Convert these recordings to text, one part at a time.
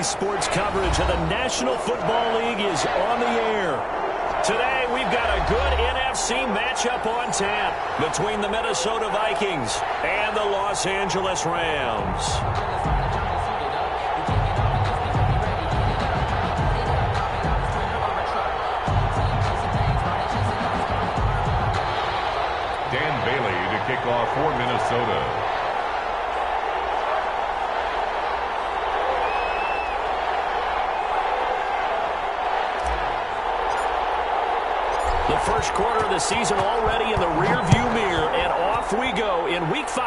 EA Sports coverage of the National Football League is on the air. Today, we've got a good NFC matchup on tap between the Minnesota Vikings and the Los Angeles Rams. Dan Bailey to kick off for Minnesota. The first quarter of the season already in the rearview mirror, and off we go in Week 5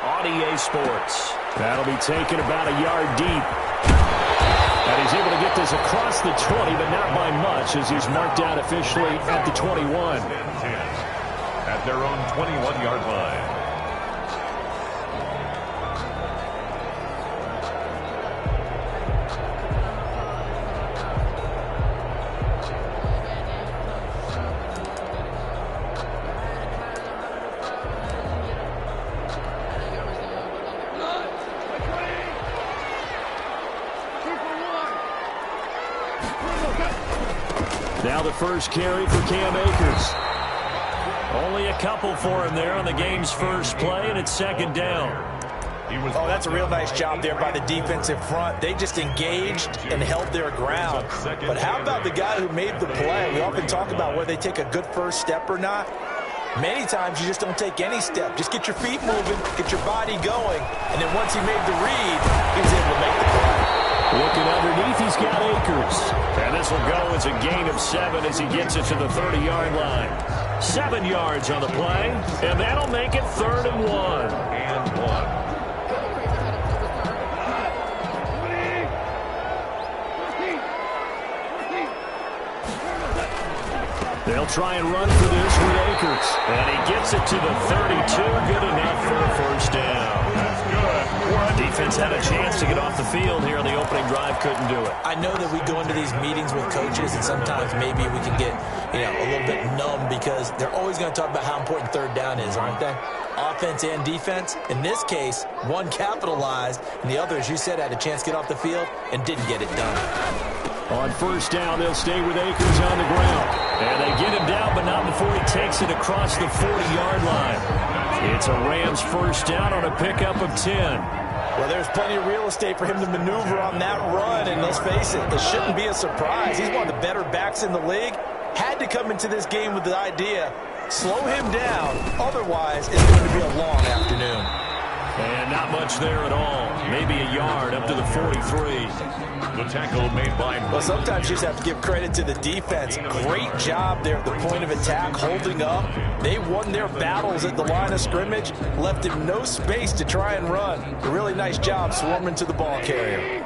on EA Sports. That'll be taken about a yard deep. And he's able to get this across the 20, but not by much, as he's marked out officially at the 21. At their own 21-yard line. Now the first carry for Cam Akers. Only a couple for him there on the game's first play, and it's second down. Oh, that's a real nice job there by the defensive front. They just engaged and held their ground. But how about the guy who made the play? We often talk about whether they take a good first step or not. Many times you just don't take any step. Just get your feet moving, get your body going, and then once he made the read, he was able to make the play. Looking underneath, he's got Akers. And this will go as a gain of 7 as he gets it to the 30-yard line. 7 yards on the play, and that'll make it 3rd and 1. And 1. They'll try and run for this with Akers. And he gets it to the 32. Good enough for a first down. That's good. Defense had a chance to get off the field here on the opening drive. Couldn't do it. I know that we go into these meetings with coaches, and sometimes maybe we can get, a little bit numb because they're always going to talk about how important third down is, aren't they? Offense and defense. In this case, one capitalized, and the other, as you said, had a chance to get off the field and didn't get it done. On first down, they'll stay with Akers on the ground. And they get him down, but not before he takes it across the 40-yard line. It's a Rams first down on a pickup of 10. Well, there's plenty of real estate for him to maneuver on that run, and let's face it, it shouldn't be a surprise. He's one of the better backs in the league. Had to come into this game with the idea, slow him down, otherwise it's going to be a long afternoon. And not much there at all. Maybe a yard up to the 43. The tackle made by... Well, sometimes you just have to give credit to the defense. Great job there at the point of attack, holding up. They won their battles at the line of scrimmage, left him no space to try and run. A really nice job swarming to the ball carrier.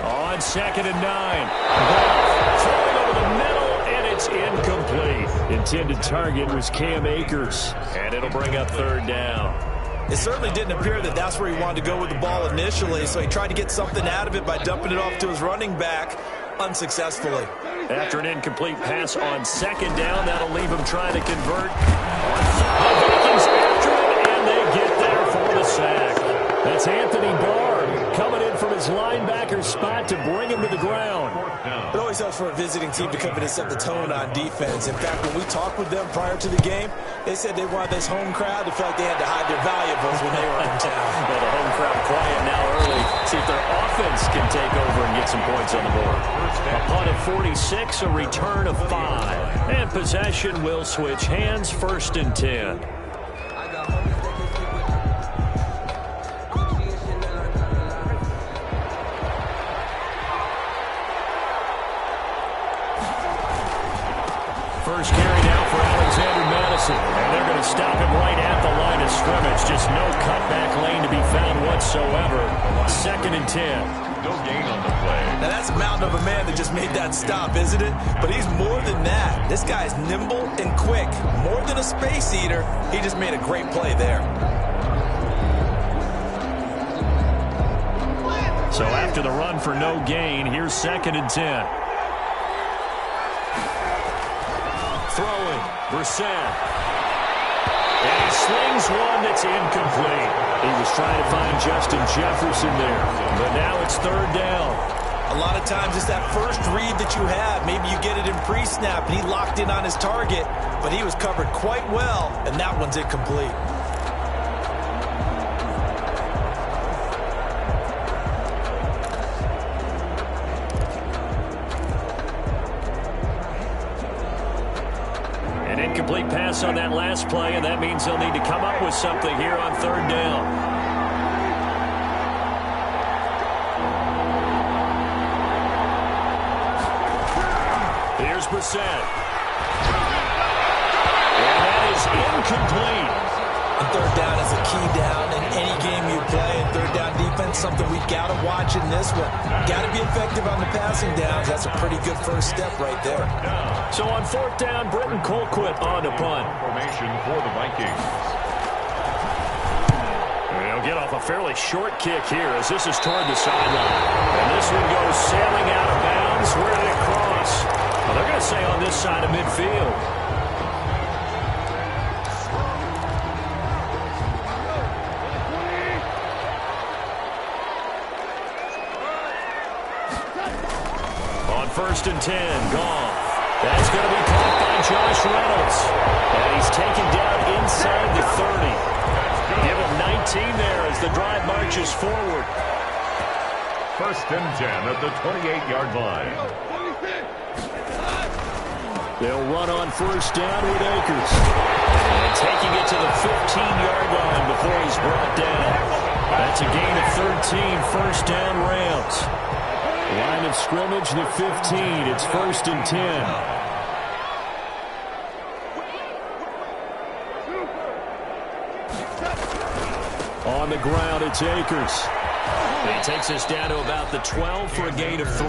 On 2nd and 9. Throwing over the middle, and it's incomplete. Intended target was Cam Akers, and it'll bring up 3rd down. It certainly didn't appear that that's where he wanted to go with the ball initially, so he tried to get something out of it by dumping it off to his running back unsuccessfully. After an incomplete pass on 2nd down, that'll leave him trying to convert. The Vikings after him, and they get there for the sack. That's Anthony Barr coming in from his linebacker spot to bring him to the ground. It always helps for a visiting team to come in and set the tone on defense. In fact, when we talked with them prior to the game, they said they wanted this home crowd to feel like they had to hide their valuables when they were in town. Well, the home crowd quiet now early. See if their offense can take over and get some points on the board. A punt at 46, a return of 5. And possession will switch hands, 1st and 10. First carry now for Alexander Madison. And they're going to stop him right at the line of scrimmage. Just no cutback lane to be found whatsoever. 2nd and 10. No gain on the play. Now that's a mountain of a man that just made that stop, isn't it? But he's more than that. This guy's nimble and quick. More than a space eater, he just made a great play there. So after the run for no gain, here's 2nd and 10. Throwing, Brissett. And he slings one that's incomplete. He was trying to find Justin Jefferson there, but now it's third down. A lot of times it's that first read that you have. Maybe you get it in pre-snap, and he locked in on his target, but he was covered quite well, and that one's incomplete. An incomplete pass on that last play, and that means they'll need to come up with something here on third down. Here's Brissett. And that is incomplete. And third down is a key down in any game you play. And third down defense, something we got to watch in this one. Got to be effective on the passing downs. That's a pretty good first step right there. So on fourth down, Britton Colquitt on to punt. Formation for the Vikings. They'll get off a fairly short kick here as this is toward the sideline. And this one goes sailing out of bounds. Where did it cross? Well, they're going to say on this side of midfield. On 1st and 10, Goff. That's going to be caught by Josh Reynolds. And he's taken down inside the 30. Give him 19 there as the drive marches forward. 1st and 10 at the 28-yard line. They'll run on 1st down with Akers. And taking it to the 15-yard line before he's brought down. That's a gain of 13, 1st down Rams. Line of scrimmage, the 15. It's 1st and 10. On the ground, it's Akers. And he takes us down to about the 12 for a gain of 3.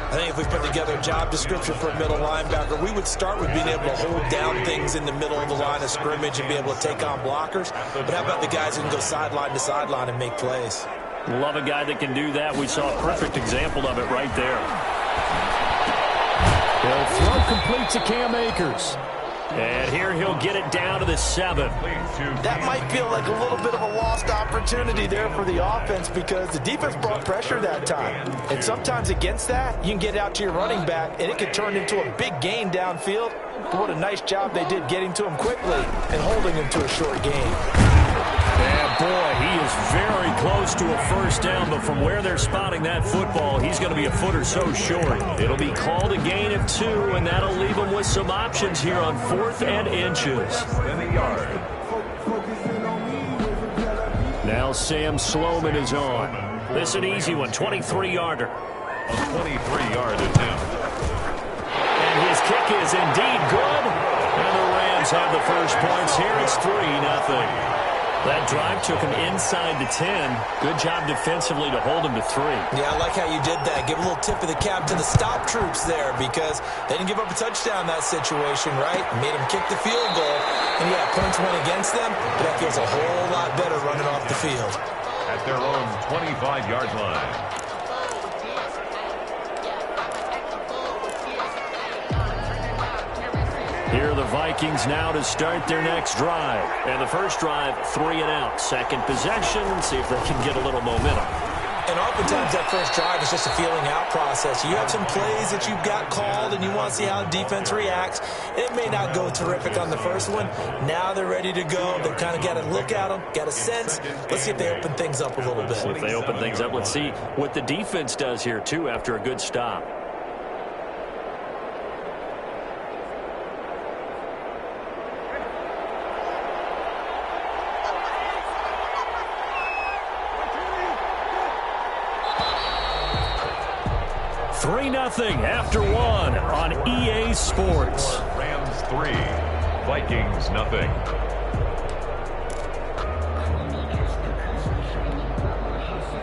I think if we put together a job description for a middle linebacker, we would start with being able to hold down things in the middle of the line of scrimmage and be able to take on blockers. But how about the guys who can go sideline to sideline and make plays? Love a guy that can do that. We saw a perfect example of it right there. They'll throw complete to Cam Akers. And here he'll get it down to the 7. That might feel like a little bit of a lost opportunity there for the offense because the defense brought pressure that time. And sometimes against that, you can get out to your running back, and it could turn into a big gain downfield. But what a nice job they did getting to him quickly and holding him to a short gain. Yeah, boy, he is very close to a 1st down, but from where they're spotting that football, he's going to be a foot or so short. It'll be called a gain of 2, and that'll leave him with some options here on 4th and inches. Now Sam Sloman is on. This is an easy one, 23-yarder. A 23-yard attempt. And his kick is indeed good. And the Rams have the first points here. It's 3-0. That drive took him inside the 10. Good job defensively to hold him to 3. Yeah, I like how you did that. Give a little tip of the cap to the stop troops there because they didn't give up a touchdown in that situation, right? Made them kick the field goal. And, yeah, points went against them, but that feels a whole lot better running off the field. At their own 25-yard line. Here are the Vikings now to start their next drive. And the first drive, 3 and out. Second possession, see if they can get a little momentum. And oftentimes that first drive is just a feeling out process. You have some plays that you've got called and you want to see how the defense reacts. It may not go terrific on the first one. Now they're ready to go. They've kind of got to look at them, got a sense. Let's see if they open things up a little bit. If they open things up, let's see what the defense does here, too, after a good stop. Nothing after 1 on EA Sports. Rams 3, Vikings nothing.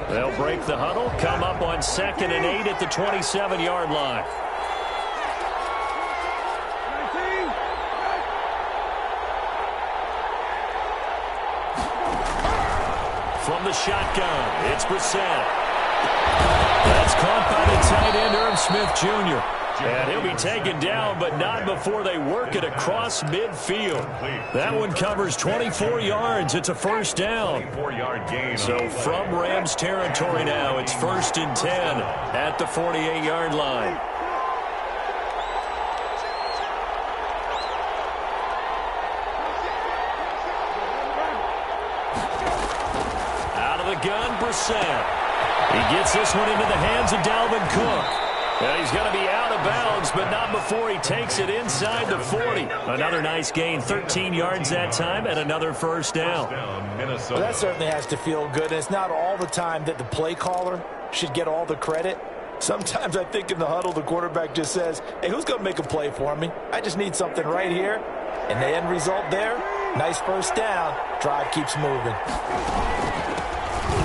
They'll break the huddle, come up on 2nd and 8 at the 27-yard line. From the shotgun, it's Brissett. That's caught by the tight end, Irv Smith Jr. And he'll be taken down, but not before they work it across midfield. That one covers 24 yards. It's a first down. So from Rams territory now, it's 1st and 10 at the 48-yard line. Out of the gun, Brissett. He gets this one into the hands of Dalvin Cook. And he's going to be out of bounds, but not before he takes it inside the 40. Another nice gain, 13 yards that time, and another first down. Well, that certainly has to feel good. And it's not all the time that the play caller should get all the credit. Sometimes I think in the huddle, the quarterback just says, hey, who's going to make a play for me? I just need something right here. And the end result there, nice first down. Drive keeps moving.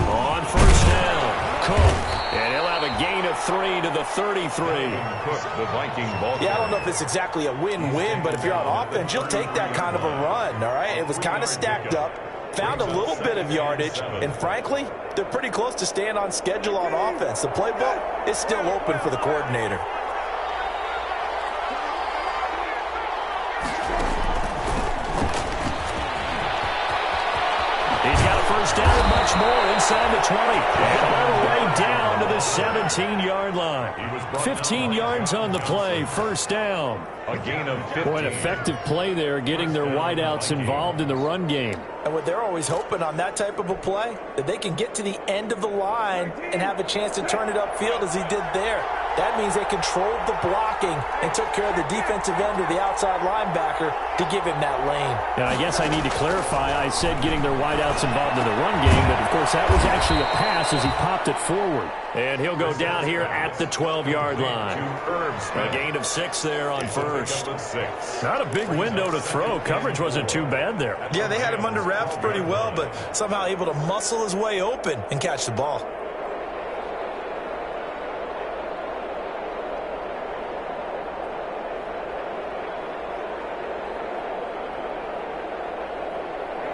On first down, Cook. And he'll have a gain of 3 to the 33. Yeah, I don't know if it's exactly a win-win, but if you're on offense, you'll take that kind of a run, all right? It was kind of stacked up, found a little bit of yardage, and frankly, they're pretty close to staying on schedule on offense. The playbook is still open for the coordinator. He's got a first down and much more inside the 20. And all the way down to the 17-yard line. 15 yards on the play, first down. A gain of 15. Boy, an effective play there, getting their wideouts involved in the run game. And what they're always hoping on that type of a play, that they can get to the end of the line and have a chance to turn it upfield as he did there. That means they controlled the blocking and took care of the defensive end or the outside linebacker to give him that lane. Now, I guess I need to clarify. I said getting their wideouts involved in the run game, but, of course, that was actually a pass as he popped it forward. And he'll go down here at the 12-yard line. A gain of 6 there on first. Not a big window to throw. Coverage wasn't too bad there. Yeah, they had him under wraps pretty well, but somehow able to muscle his way open and catch the ball.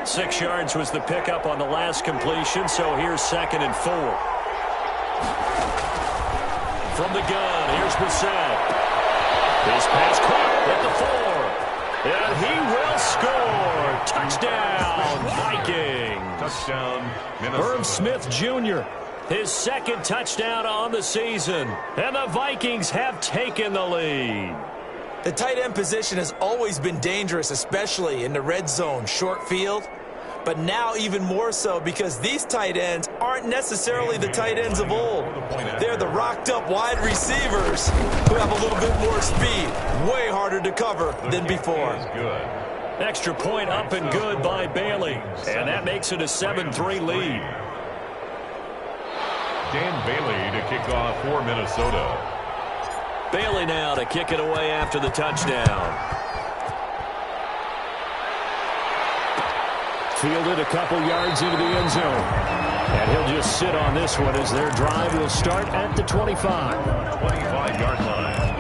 Six yards was the pickup on the last completion, so here's 2nd and 4. From the gun, here's Brissett. His pass caught at the 4. And he will score. Touchdown, Vikings. Touchdown, Minnesota. Herb Smith Jr., his 2nd touchdown on the season. And the Vikings have taken the lead. The tight end position has always been dangerous, especially in the red zone, short field. But now even more so because these tight ends aren't necessarily the tight ends of old. They're the rocked-up wide receivers who have a little bit more speed. Way harder to cover than before. Extra point up and good by Bailey. And that makes it a 7-3 lead. Dan Bailey to kick off for Minnesota. Bailey now to kick it away after the touchdown. Fielded a couple yards into the end zone. And he'll just sit on this one as their drive will start at the 25. 25-yard line.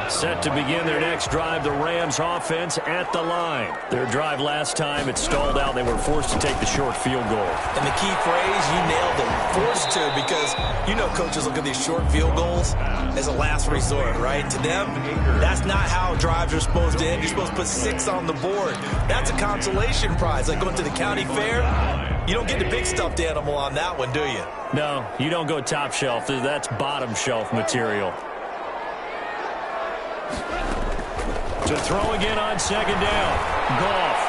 Set to begin their next drive, the Rams offense at the line. Their drive last time, it stalled out. They were forced to take the short field goal. And the key phrase, you nailed it, forced to, because you know coaches look at these short field goals as a last resort, right? To them, that's not how drives are supposed to end. You're supposed to put 6 on the board. That's a consolation prize, like going to the county fair. You don't get the big stuffed animal on that one, do you? No, you don't go top shelf. That's bottom shelf material. To throw again on 2nd down. Goff.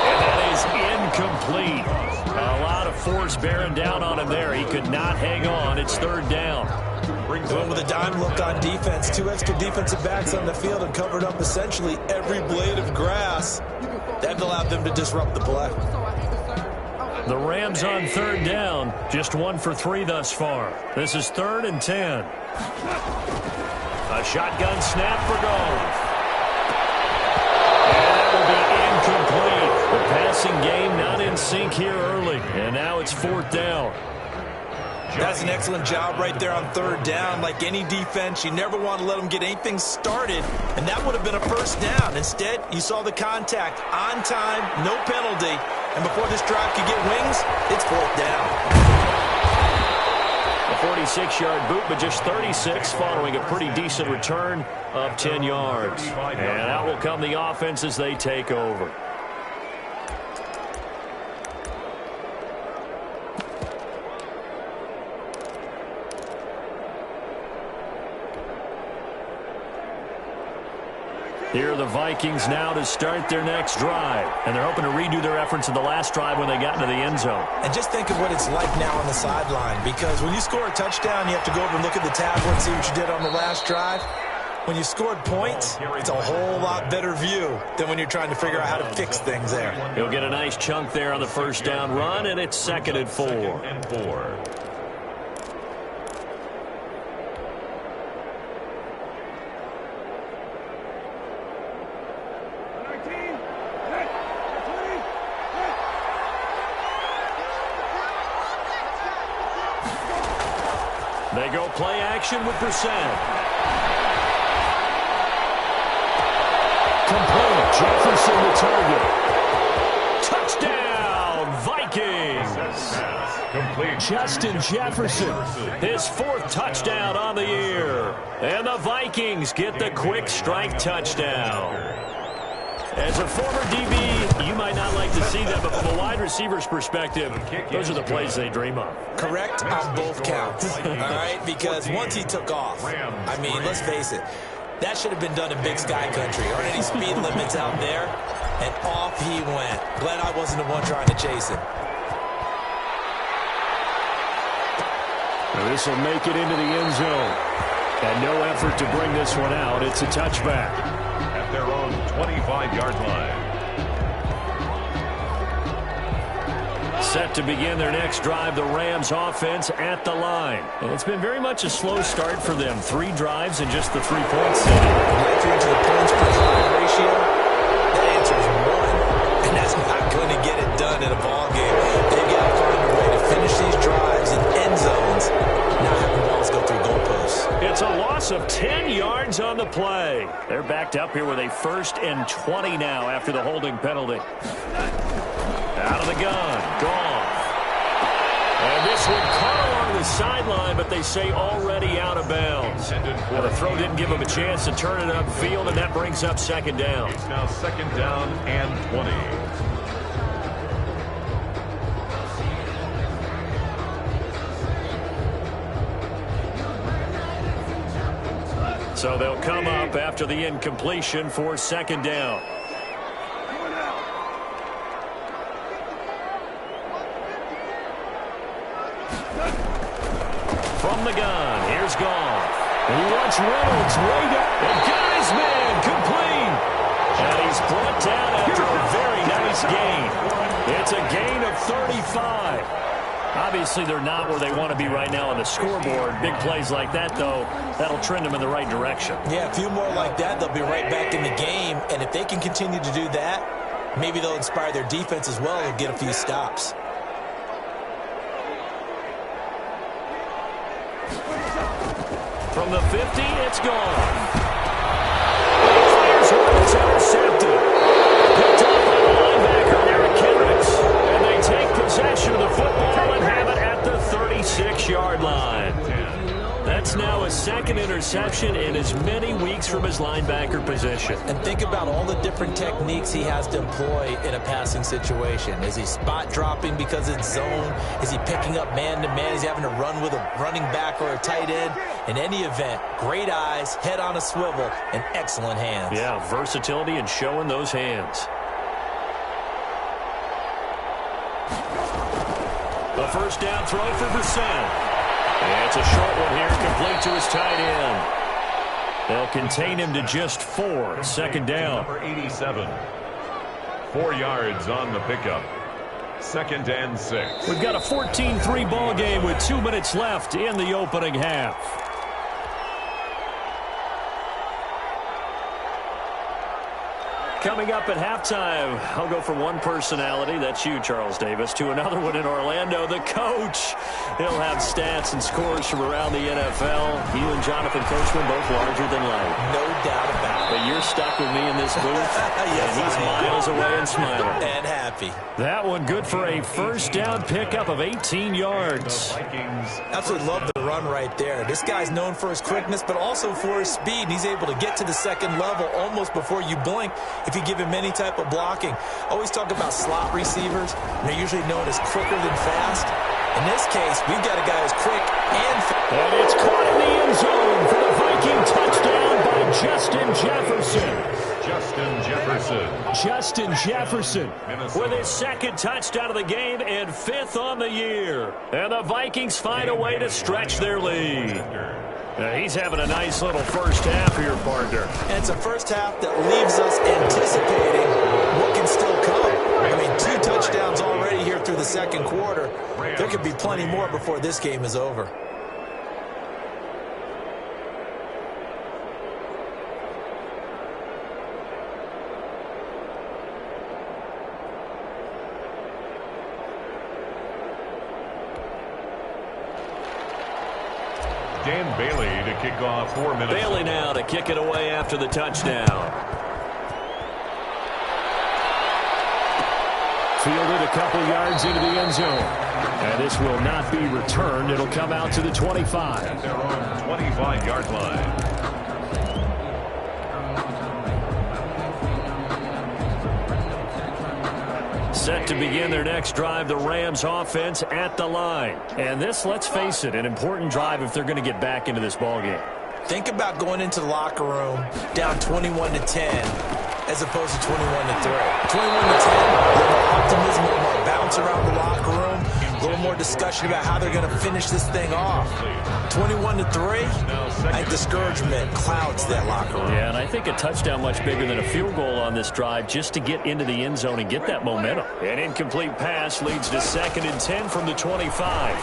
And that is incomplete. A lot of force bearing down on him there. He could not hang on. It's 3rd down. Going with a dime look on defense. 2 extra defensive backs on the field and covered up essentially every blade of grass. That allowed them to disrupt the play. The Rams on 3rd down. Just 1 for 3 thus far. This is 3rd and 10. A shotgun snap for Goff. And that will be incomplete. The passing game not in sync here early. And now it's 4th down. That's an excellent job right there on 3rd down. Like any defense, you never want to let them get anything started. And that would have been a first down. Instead, you saw the contact on time, no penalty. And before this drive could get wings, it's 4th down. The 26-yard boot, but just 36 following a pretty decent return of 10 yards. And out will come the offense as they take over. Here are the Vikings now to start their next drive. And they're hoping to redo their efforts in the last drive when they got into the end zone. And just think of what it's like now on the sideline. Because when you score a touchdown, you have to go over and look at the tablet and see what you did on the last drive. When you scored points, it's a whole lot better view than when you're trying to figure out how to fix things there. He'll get a nice chunk there on the first down run, and it's 2nd and 4. They go play action with Brissett. Complete. Jefferson the target. Touchdown, Vikings. Complete. Justin Jefferson, his 4th touchdown on the year. And the Vikings get the quick strike touchdown. As a former DB, you might not like to see that, but from a wide receiver's perspective, those are the plays they dream of. Correct on both counts, all right? Because once he took off, I mean, let's face it, that should have been done in Big Sky Country. There aren't any speed limits out there, and off he went. Glad I wasn't the one trying to chase him. This will make it into the end zone. And no effort to bring this one out. It's a touchback. At their own 25-yard line. Set to begin their next drive, the Rams offense at the line. And it's been very much a slow start for them. 3 drives and just the 3 points. Right through to the points per drive ratio. The answer is 1, and that's not going to get it done in a ball game. They've got to find a way to finish these drives in end zones, not having balls go through goalposts. It's a loss of 10 yards on the play. They're backed up here with a 1st and 20 now after the holding penalty. Out of the gun. Gone. And this one caught along the sideline, but they say already out of bounds. Now the throw didn't give him a chance to turn it upfield, and that brings up 2nd down. It's now 2nd down and 20. So they'll come up after the incompletion for 2nd down. From the gun, here's Goff. And he wants Reynolds way down. And got his man complete. And he's brought down after a very nice gain. It's a gain of 35. Obviously, they're not where they want to be right now on the scoreboard. Big plays like that, though, that'll trend them in the right direction. Yeah, a few more like that, they'll be right back in the game. And if they can continue to do that, maybe they'll inspire their defense as well and get a few stops. From the 50, it's gone. Fires one, it's intercepted. Picked up by the linebacker, Eric Kendricks. And they take possession of the football and have it at the 36-yard line. That's now a 2nd interception in as many weeks from his linebacker position. And think about all the different techniques he has to employ in a passing situation. Is he spot dropping because it's zone? Is he picking up man-to-man? Is he having to run with a running back or a tight end? In any event, great eyes, head on a swivel, and excellent hands. Yeah, versatility and showing those hands. A 1st down throw for Brissett. And it's a short one here, complete to his tight end. They'll contain him to just 4. 2nd down. Number 87. 4 yards on the pickup. 2nd and 6. We've got a 14-3 ball game with 2 minutes left in the opening half. Coming up at halftime, I'll go from one personality, that's you, Charles Davis, to another one in Orlando. The the coach. He'll have stats and scores from around the NFL. You and Jonathan Coachman both larger than life. No doubt about it. But you're stuck with me in this booth. Yes, and he's miles away and smiling. And happy. That one good for a first down pickup of 18 yards. Absolutely love the run right there. This guy's known for his quickness, but also for his speed. And he's able to get to the second level almost before you blink if you give him any type of blocking. Always talk about slot receivers. And they're usually known as quicker than fast. In this case, we've got a guy who's quick and fast. And it's caught in the end zone for the Viking touchdown by Justin Jefferson. Justin Jefferson with his second touchdown of the game and 5th on the year. And the Vikings find a way to stretch their lead. He's having a nice little first half here, partner. And it's a first half that leaves us anticipating what can still come. I mean, 2 touchdowns already here through the second quarter. There could be plenty more before this game is over. Dan Bailey to kick off 4 minutes. Bailey now to kick it away after the touchdown. Fielded a couple yards into the end zone. And this will not be returned. It'll come out to the 25. At their own 25-yard line. Set to begin their next drive, the Rams offense at the line. And this, let's face it, an important drive if they're going to get back into this ballgame. Think about going into the locker room down 21-10 as opposed to 21-3. 21-10, a little more optimism, a little more bounce around the locker room, a little more discussion about how they're going to finish this thing off. 21-3, I think discouragement clouds that locker room. Yeah, and I think a touchdown much bigger than a field goal on this drive just to get into the end zone and get that momentum. An incomplete pass leads to 2nd and 10 from the 25.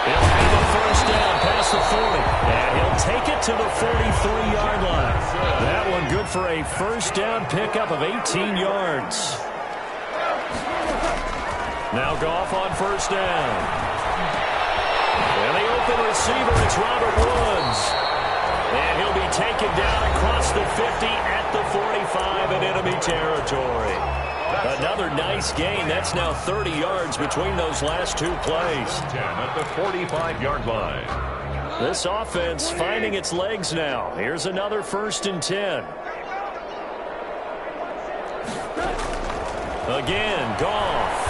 He'll have a first down past the 40. And he'll take it to the 43-yard line. That one good for a first down pickup of 18 yards. Now Goff on first down. And the open receiver, it's Robert Woods. And he'll be taken down across the 50 at the 45 in enemy territory. Another nice gain. That's now 30 yards between those last 2 plays. 10 at the 45-yard line. This offense finding its legs now. Here's another 1st and 10. Again, Goff.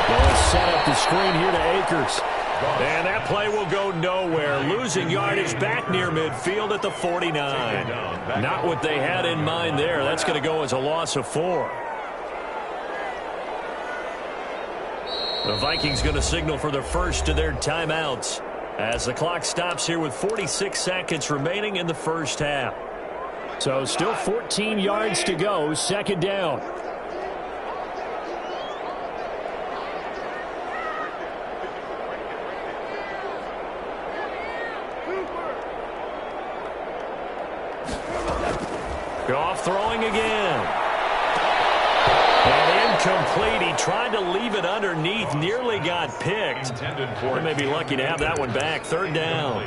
They'll set up the screen here to Akers. And that play will go nowhere. Losing yardage back near midfield at the 49. Not what they had in mind there. That's going to go as a loss of 4. The Vikings going to signal for the first of their timeouts as the clock stops here with 46 seconds remaining in the first half. So still 14 yards to go, 2nd down. Goff throwing again. And incomplete. He tried to leave it underneath. Nearly got picked. They may be lucky to have that one back. 3rd down.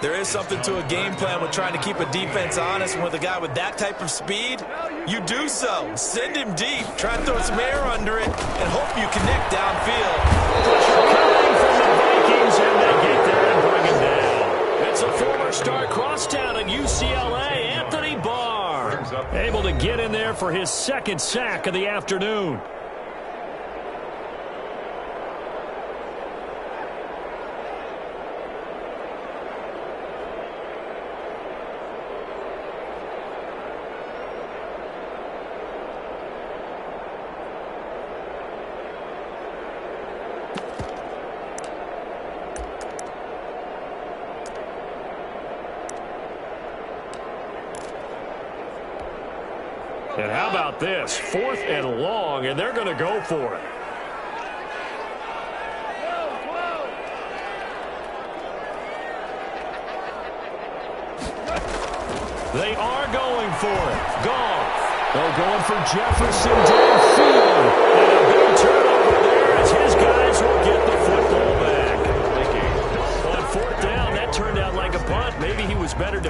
There is something to a game plan with trying to keep a defense honest. With a guy with that type of speed, you do so. Send him deep. Try to throw some air under it and hope you connect downfield. Pressure coming from the Vikings, and they get there and bring him down. It's a former star crosstown at UCLA, Anthony Barr. Able to get in there for his 2nd sack of the afternoon. And how about this? 4th and long, and they're going to go for it. They are going for it. Goff. They're going for Jefferson downfield. And a big turnover there. It's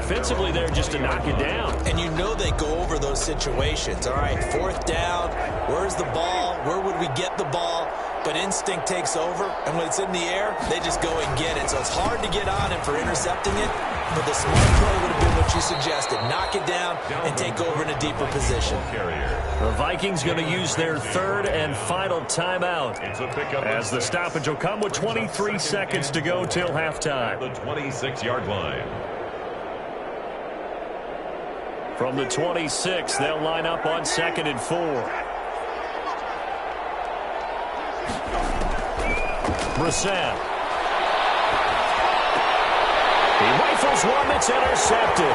defensively there just to knock it down. And you know they go over those situations. All right, fourth down, where's the ball? Where would we get the ball? But instinct takes over, and when it's in the air, they just go and get it. So it's hard to get on him for intercepting it, but the smart play would have been what you suggested. Knock it down and take over in a deeper position. The Vikings going to use their third and final timeout as the stoppage will come with 23 seconds to go till halftime. The 26-yard line. From the 26, they'll line up on 2nd and 4. Brissett. He rifles one that's intercepted.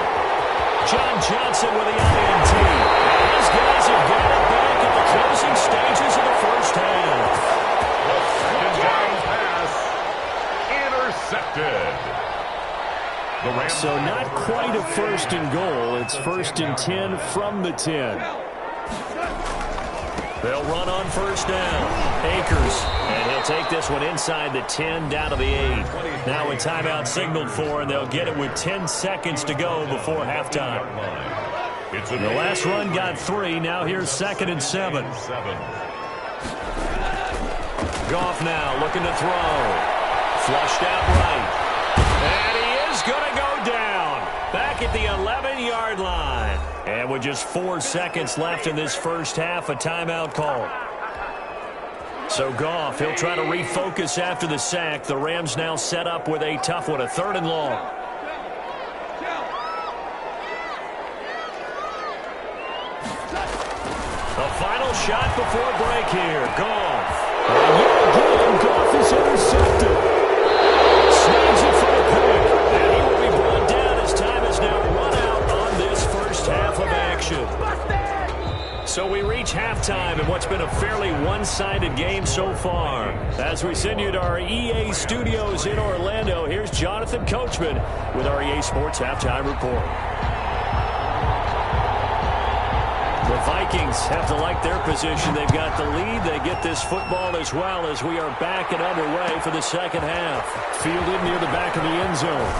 John Johnson with the INT. And these guys have got it back at the closing stages of the first half. The second down pass intercepted. So not quite a first and goal. It's 1st and 10 from the 10. They'll run on first down. Akers, and he'll take this one inside the 10 down to the 8. Now a timeout signaled for, and they'll get it with 10 seconds to go before halftime. The last run got 3. Now here's 2nd and 7. Goff now looking to throw. Flushed out right. And he is going to go down. Back at the 11-yard line. And with just 4 seconds left in this first half, a timeout call. So Goff, he'll try to refocus after the sack. The Rams now set up with a tough one, a 3rd and long. The final shot before break here. Goff. And yet again, Goff is intercepted. Snags it for a pick. And he will be brought down as time is now run out on this first half of action. So we reach halftime in what's been a fairly one-sided game so far. As we send you to our EA studios in Orlando, here's Jonathan Coachman with our EA Sports Halftime Report. The Vikings have to like their position. They've got the lead. They get this football as well as we are back and underway for the second half. Fielded near the back of the end zone.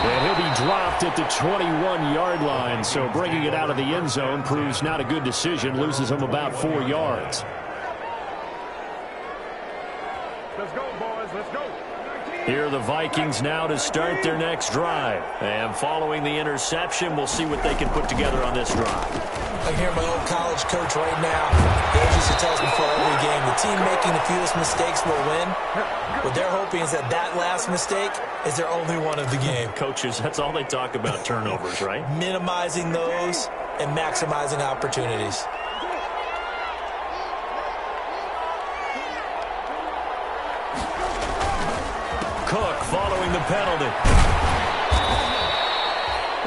And he'll be dropped at the 21-yard line, so bringing it out of the end zone proves not a good decision. Loses him about 4 yards. Let's go, boys. Let's go. Here are the Vikings now to start their next drive. And following the interception, we'll see what they can put together on this drive. I hear my old college coach right now. He used to tell us before every game, the team making the fewest mistakes will win. What they're hoping is that last mistake is their only one of the game. Coaches, that's all they talk about, turnovers, right? Minimizing those and maximizing opportunities. Cook following the penalty.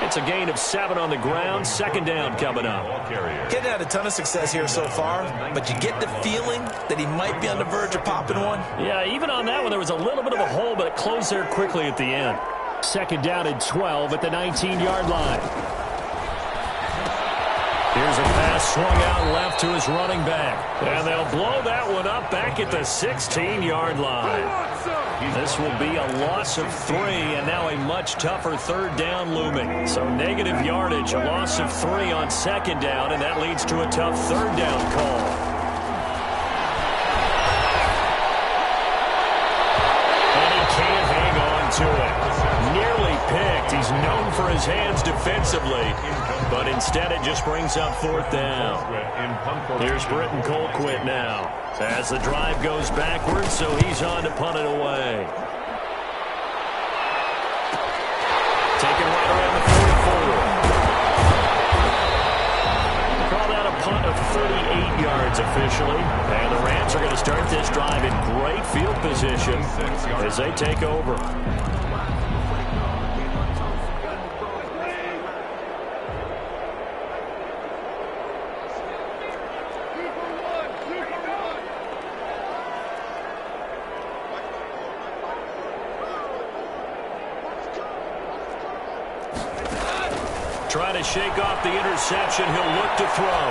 It's a gain of 7 on the ground. 2nd down coming up. Getting had a ton of success here so far, but you get the feeling that he might be on the verge of popping one. Yeah, even on that one, there was a little bit of a hole, but it closed there quickly at the end. 2nd down and 12 at the 19-yard line. Here's a pass swung out left to his running back. And they'll blow that one up back at the 16-yard line. This will be a loss of 3, and now a much tougher 3rd down looming. So negative yardage, a loss of 3 on 2nd down, and that leads to a tough 3rd down call. And he can't hang on to it. Nearly picked. He's known for his hands defensively, but instead it just brings up 4th down. Here's Britton Colquitt now as the drive goes backwards, so he's on to punt it away. Taken right around the 44. Call that a punt of 38 yards officially. And the Rams are going to start this drive in great field position as they take over. Try to shake off the interception. He'll look to throw.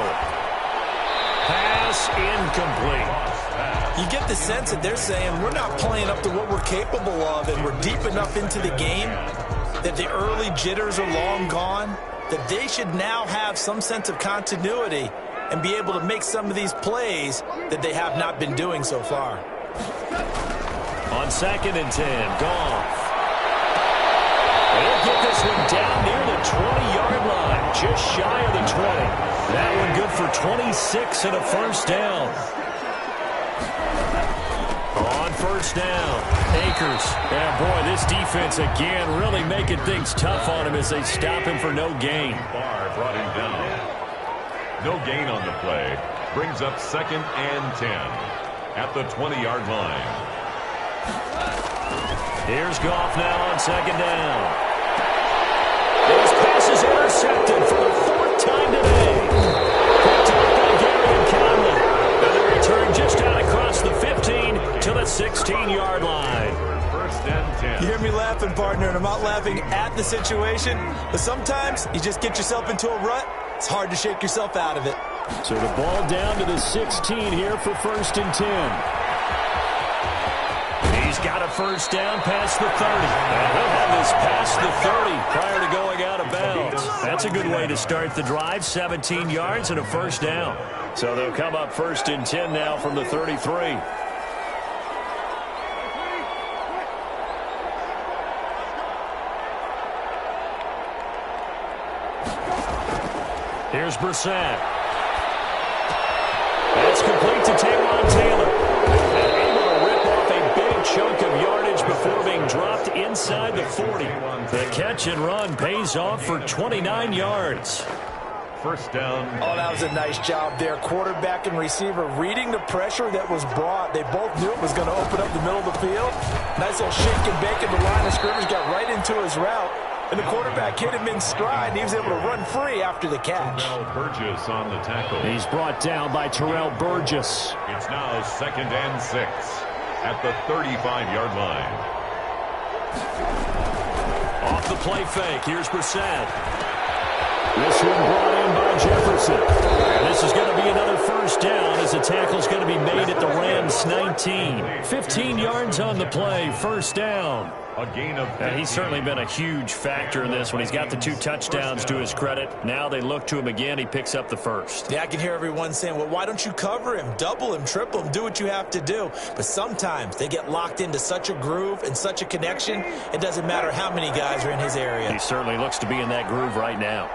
Pass incomplete. You get the sense that they're saying we're not playing up to what we're capable of, and we're deep enough into the game that the early jitters are long gone, that they should now have some sense of continuity and be able to make some of these plays that they have not been doing so far. On 2nd and 10, Goff. They'll get this one down near the 20-yard line, just shy of the 20. That one good for 26 and a first down. On 1st down, Akers. And boy, this defense again really making things tough on him as they stop him for no gain. Barr brought him down. No gain on the play. Brings up 2nd and 10 at the 20-yard line. Here's Goff now on 2nd down. His pass is intercepted for the 4th time today. Picked up by Gary and Conley. And the return just out across the 15 to the 16-yard line. 1st and 10. You hear me laughing, partner, and I'm not laughing at the situation, but sometimes you just get yourself into a rut. It's hard to shake yourself out of it. So the ball down to the 16 here for 1st and 10. He's got a first down past the 30. And he'll have this past the 30 prior to going out of bounds. That's a good way to start the drive. 17 yards and a first down. So they'll come up 1st and 10 now from the 33. Here's Brissett. That's complete to Taywan Taylor. And able to rip off a big chunk of yardage before being dropped inside the 40. The catch and run pays off for 29 yards. 1st down. Oh, that was a nice job there. Quarterback and receiver reading the pressure that was brought. They both knew it was going to open up the middle of the field. Nice little shake and bake in the line of scrimmage. Got right into his route. And the quarterback hit him in stride, and he was able to run free after the catch. Terrell Burgess on the tackle. He's brought down by Terrell Burgess. It's now 2nd and 6 at the 35-yard line. Off the play fake, here's Brissett. This one brought in by Jefferson. And this is going to be another first down as the tackle's going to be made at the Rams' 19. 15 yards on the play, first down. A gain of 15. And he's certainly been a huge factor in this one. He's got the 2 touchdowns to his credit. Now they look to him again. He picks up the first. Yeah, I can hear everyone saying, well, why don't you cover him, double him, triple him, do what you have to do. But sometimes they get locked into such a groove and such a connection, it doesn't matter how many guys are in his area. He certainly looks to be in that groove right now.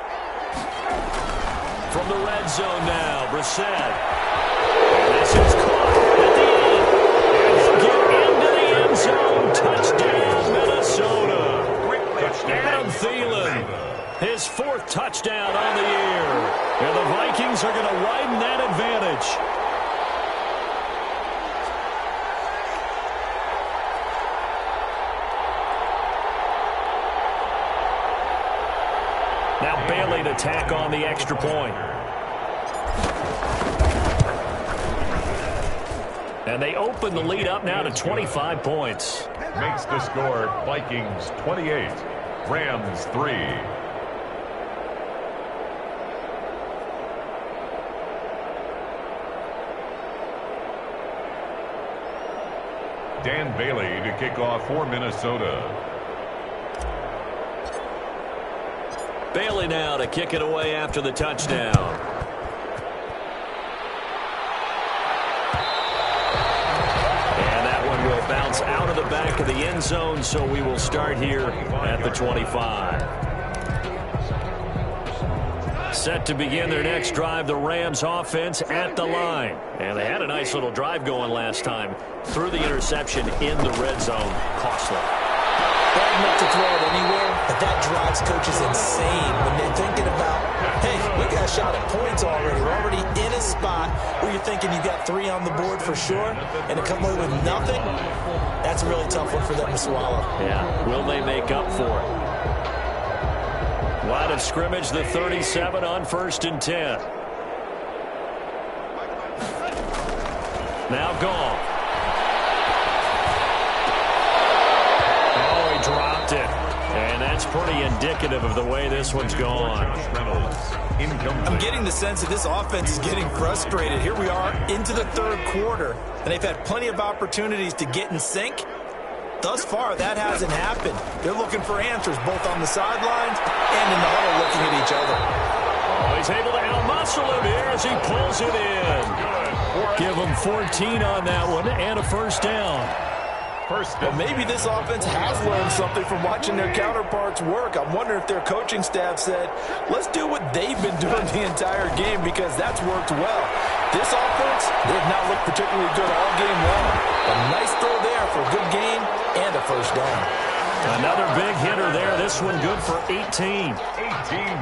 From the red zone now, Brissett. And this is caught at the end. And he'll get into the end zone. Touchdown, Minnesota. Adam Thielen, his 4th touchdown on the year. And the Vikings are going to widen that advantage. Now Bailey to tack on the extra point. And they open the lead up now to 25 points. Makes the score Vikings 28, Rams 3. Dan Bailey to kick off for Minnesota. Bailey now to kick it away after the touchdown. And that one will bounce out of the back of the end zone, so we will start here at the 25. Set to begin their next drive, the Rams offense at the line. And they had a nice little drive going last time. Through the interception in the red zone. Costly. Bad enough to throw it anywhere, but that drives coaches insane when they're thinking about, hey, we got a shot at points already. We're already in a spot where you're thinking you got 3 on the board for sure, and to come away with nothing, that's a really tough one for them to swallow. Yeah, will they make up for it? Line of scrimmage, the 37 on 1st and 10. Now Goff. Oh, he dropped it. And that's pretty indicative of the way this one's gone. I'm getting the sense that this offense is getting frustrated. Here we are into the 3rd quarter, and they've had plenty of opportunities to get in sync, thus far, that hasn't happened. They're looking for answers both on the sidelines and in the huddle looking at each other. Oh, he's able to out-muscle him here as he pulls it in. Give him 14 on that one and a first down. Well, maybe this offense has learned something from watching their counterparts work. I wonder if their coaching staff said, let's do what they've been doing the entire game because that's worked well. This offense, they have not looked particularly good all game long. A nice throw there for a good gain and a first down. Another big hitter there. This one good for 18. 18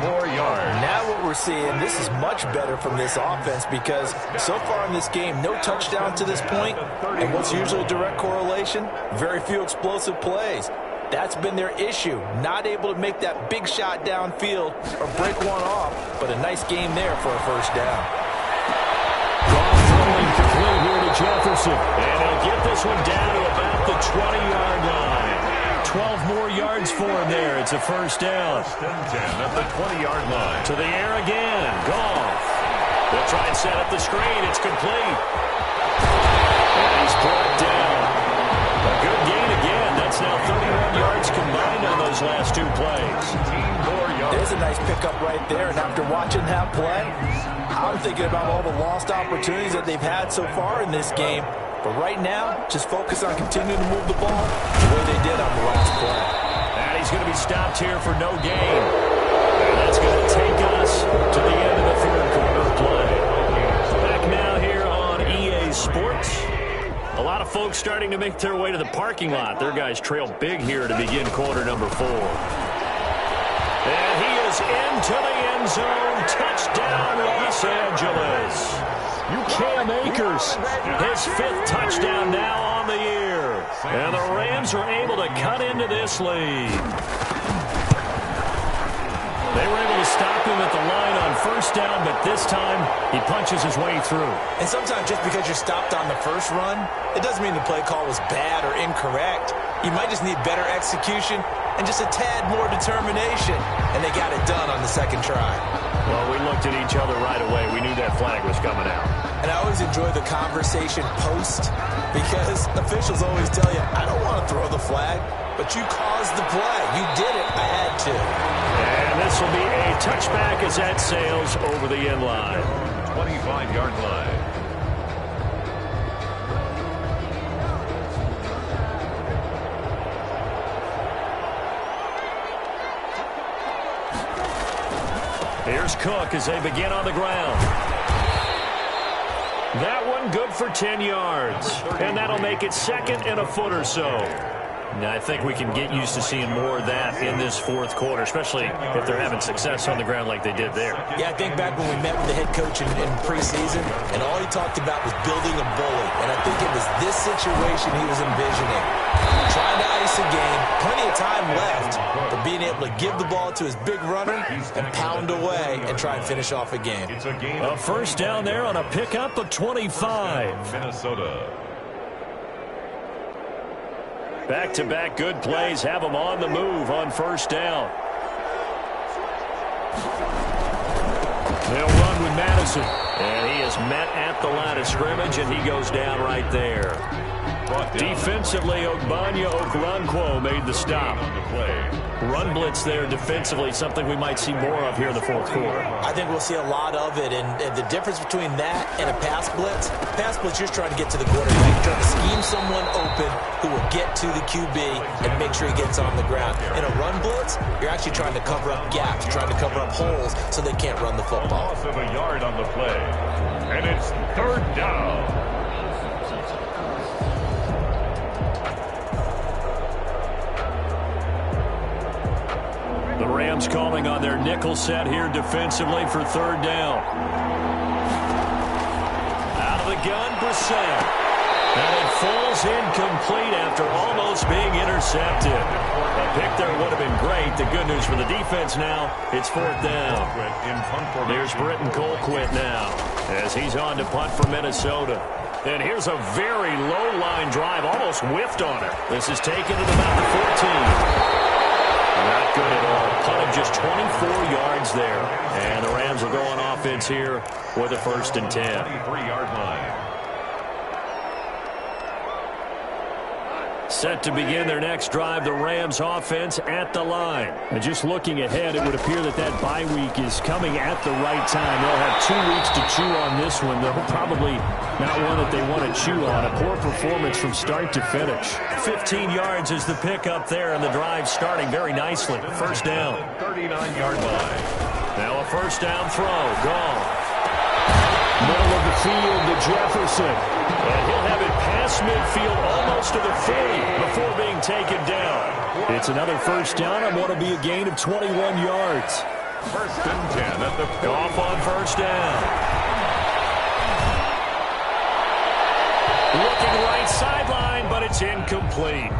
more yards. Now what we're seeing, this is much better from this offense because so far in this game, no touchdown to this point. And what's usually a direct correlation? Very few explosive plays. That's been their issue. Not able to make that big shot downfield or break one off. But a nice game there for a first down. Goff throwing complete here to Jefferson. And he'll get this one down to about the 20-yard line. 12 more yards for him there. It's a first down. First and 10 at the 20-yard line. To the air again. Goff. They'll try and set up the screen. It's complete. And he's brought down. A good gain again. That's now 31 yards combined on those last two plays. 18 more yards. There's a nice pickup right there. And after watching that play, I'm thinking about all the lost opportunities that they've had so far in this game. But right now, just focus on continuing to move the ball the way they did on the last play. And he's going to be stopped here for no gain. And that's going to take us to the end of the third quarter play. Back now here on EA Sports. A lot of folks starting to make their way to the parking lot. Their guys trail big here to begin quarter number 4. And he is into the end zone. Touchdown, Los Angeles. Cam Akers, his 5th touchdown now on the year. And the Rams are able to cut into this lead. They were able to stop him at the line on first down, but this time he punches his way through. And sometimes just because you're stopped on the first run, it doesn't mean the play call was bad or incorrect. You might just need better execution and just a tad more determination. And they got it done on the second try. Well, we looked at each other right away. We knew that flag was coming out. And I always enjoy the conversation post because officials always tell you, I don't want to throw the flag, but you caused the play. You did it. I had to. And this will be a touchback as that sails over the end line. 25-yard line. Here's Cook as they begin on the ground. That one good for 10 yards. And that'll make it second and a foot or so. Now, I think we can get used to seeing more of that in this fourth quarter, especially if they're having success on the ground like they did there. Yeah, I think back when we met with the head coach in preseason, and all he talked about was building a bully. And I think it was this situation he was envisioning. Trying to ice a game, plenty of time left, but being able to give the ball to his big runner and pound away and try and finish off a game. A first down there on a pickup of 25. Minnesota. Back-to-back good plays have them on the move on first down. They'll run with Madison. And he is met at the line of scrimmage, and he goes down right there. Defensively, Ogbanya Okoronkwo made the stop. Run blitz there defensively, something we might see more of here in the fourth quarter. I think we'll see a lot of it, and the difference between that and a pass blitz, you're trying to get to the quarterback. You're trying to scheme someone open who will get to the QB and make sure he gets on the ground. In a run blitz, you're actually trying to cover up gaps, trying to cover up holes so they can't run the football. Loss of a yard on the play, and it's third down. The Rams calling on their nickel set here defensively for third down. Out of the gun, Brissett. And it falls incomplete after almost being intercepted. A pick there would have been great. The good news for the defense now, it's fourth down. There's Britton Colquitt now as he's on to punt for Minnesota. And here's a very low line drive, almost whiffed on it. This is taken at about the 14. Not good at all. Punt of just 24 yards there. And the Rams will go on offense here with a first and 10. 23-yard line. Set to begin their next drive, the Rams offense at the line. And just looking ahead, it would appear that bye week is coming at the right time. They'll have 2 weeks to chew on this one, though probably not one that they want to chew on. A poor performance from start to finish. 15 yards is the pickup there, and the drive starting very nicely. First down. 39-yard line. Now a first down throw. Gone. Middle of the field to Jefferson. And he'll have it past midfield almost to the 40 before being taken down. It's another first down on what will be a gain of 21 yards. First and 10 at the 40. Off on first down. Looking right sideline, but it's incomplete.